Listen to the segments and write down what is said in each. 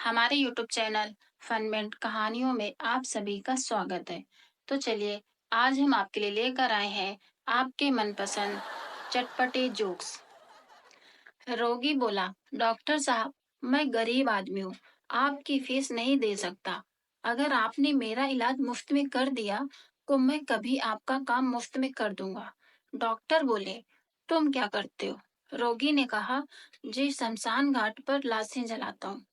हमारे YouTube channel फनमेंट कहानियों में आप सभी का स्वागत है। तो चलिए, आज हम आपके लिए लेकर आए हैं आपके मनपसंद चटपटे जोक्स। रोगी बोला, डॉक्टर साहब, मैं गरीब आदमी हूँ, आपकी फीस नहीं दे सकता। अगर आपने मेरा इलाज मुफ्त में कर दिया तो मैं कभी आपका काम मुफ्त में कर दूंगा। डॉक्टर बोले, तुम क्या करते हो? रोगी ने कहा, जी शमशान घाट पर लाशें जलाता हूँ।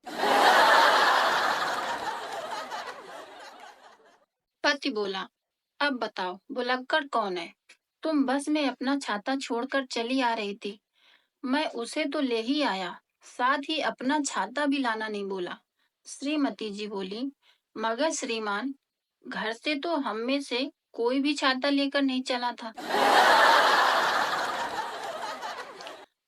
पति बोला, अब बताओ भुलक्कड़ कौन है? तुम बस में अपना छाता छोड़कर चली आ रही थी। मैं उसे तो ले ही आया, साथ ही अपना छाता भी लाना नहीं बोला। श्रीमती जी बोली, मगर श्रीमान, घर से तो हम में से कोई भी छाता लेकर नहीं चला था।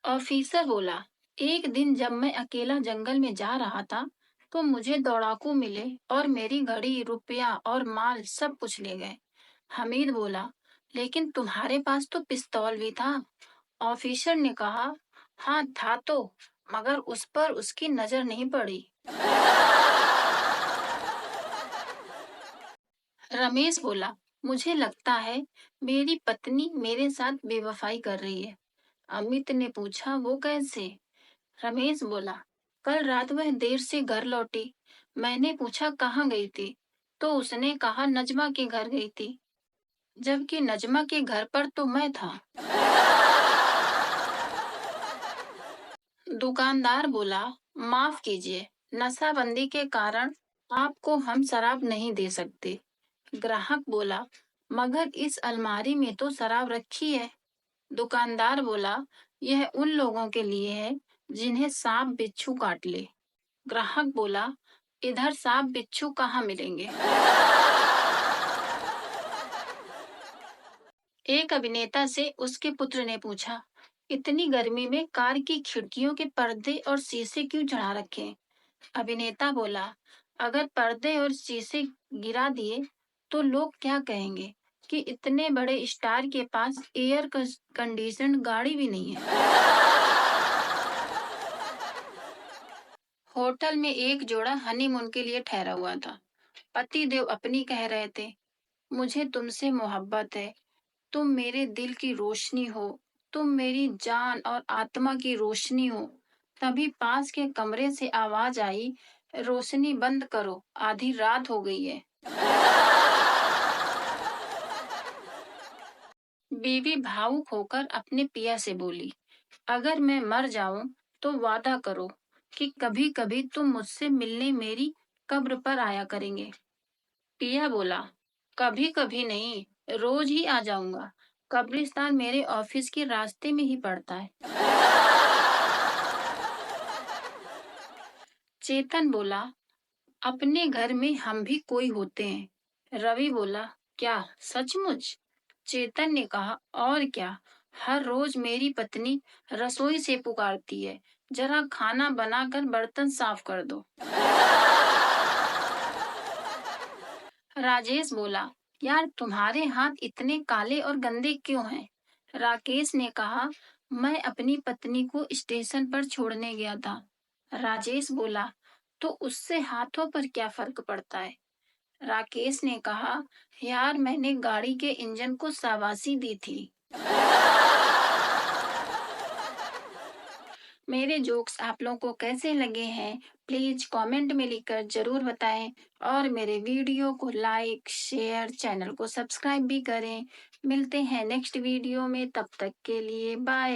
ऑफिसर बोला, एक दिन जब मैं अकेला जंगल में जा रहा था तो मुझे दौड़ाकू मिले और मेरी घड़ी, रुपया और माल सब कुछ ले गए। हमीद बोला, लेकिन तुम्हारे पास तो पिस्तौल भी था। ऑफिसर ने कहा, हाँ था तो, मगर उस पर उसकी नजर नहीं पड़ी। रमेश बोला, मुझे लगता है मेरी पत्नी मेरे साथ बेवफाई कर रही है। अमित ने पूछा, वो कैसे? रमेश बोला, कल रात वह देर से घर लौटी। मैंने पूछा कहाँ गई थी, तो उसने कहा नजमा के घर गई थी, जबकि नजमा के घर पर तो मैं था। दुकानदार बोला, माफ कीजिए, नशाबंदी के कारण आपको हम शराब नहीं दे सकते। ग्राहक बोला, मगर इस अलमारी में तो शराब रखी है। दुकानदार बोला, यह उन लोगों के लिए है जिन्हें सांप बिच्छू काट ले। ग्राहक बोला, इधर सांप बिच्छू कहाँ मिलेंगे? एक अभिनेता से उसके पुत्र ने पूछा, इतनी गर्मी में कार की खिड़कियों के पर्दे और शीशे क्यों चढ़ा रखे? अभिनेता बोला, अगर पर्दे और शीशे गिरा दिए तो लोग क्या कहेंगे कि इतने बड़े स्टार के पास एयर कंडीशन गाड़ी भी नहीं है। होटल में एक जोड़ा हनीमून के लिए ठहरा हुआ था। पति देव अपनी कह रहे थे, मुझे तुमसे मोहब्बत है, तुम मेरे दिल की रोशनी हो, तुम मेरी जान और आत्मा की रोशनी हो। तभी पास के कमरे से आवाज आई, रोशनी बंद करो, आधी रात हो गई है। बीवी भावुक होकर अपने पिया से बोली, अगर मैं मर जाऊं तो वादा करो कि कभी कभी तुम मुझसे मिलने मेरी कब्र पर आया करेंगे। पिया बोला, कभी कभी नहीं, रोज ही आ जाऊंगा। कब्रिस्तान मेरे ऑफिस के रास्ते में ही पड़ता है। चेतन बोला, अपने घर में हम भी कोई होते हैं। रवि बोला, क्या सचमुच? चेतन ने कहा, और क्या, हर रोज मेरी पत्नी रसोई से पुकारती है, जरा खाना बनाकर बर्तन साफ कर दो। राजेश बोला, यार तुम्हारे हाथ इतने काले और गंदे क्यों हैं? राकेश ने कहा, मैं अपनी पत्नी को स्टेशन पर छोड़ने गया था। राजेश बोला, तो उससे हाथों पर क्या फर्क पड़ता है? राकेश ने कहा, यार मैंने गाड़ी के इंजन को शाबाशी दी थी। मेरे जोक्स आप लोगों को कैसे लगे हैं, प्लीज कमेंट में लिखकर जरूर बताएं और मेरे वीडियो को लाइक, शेयर, चैनल को सब्सक्राइब भी करें। मिलते हैं नेक्स्ट वीडियो में, तब तक के लिए बाय।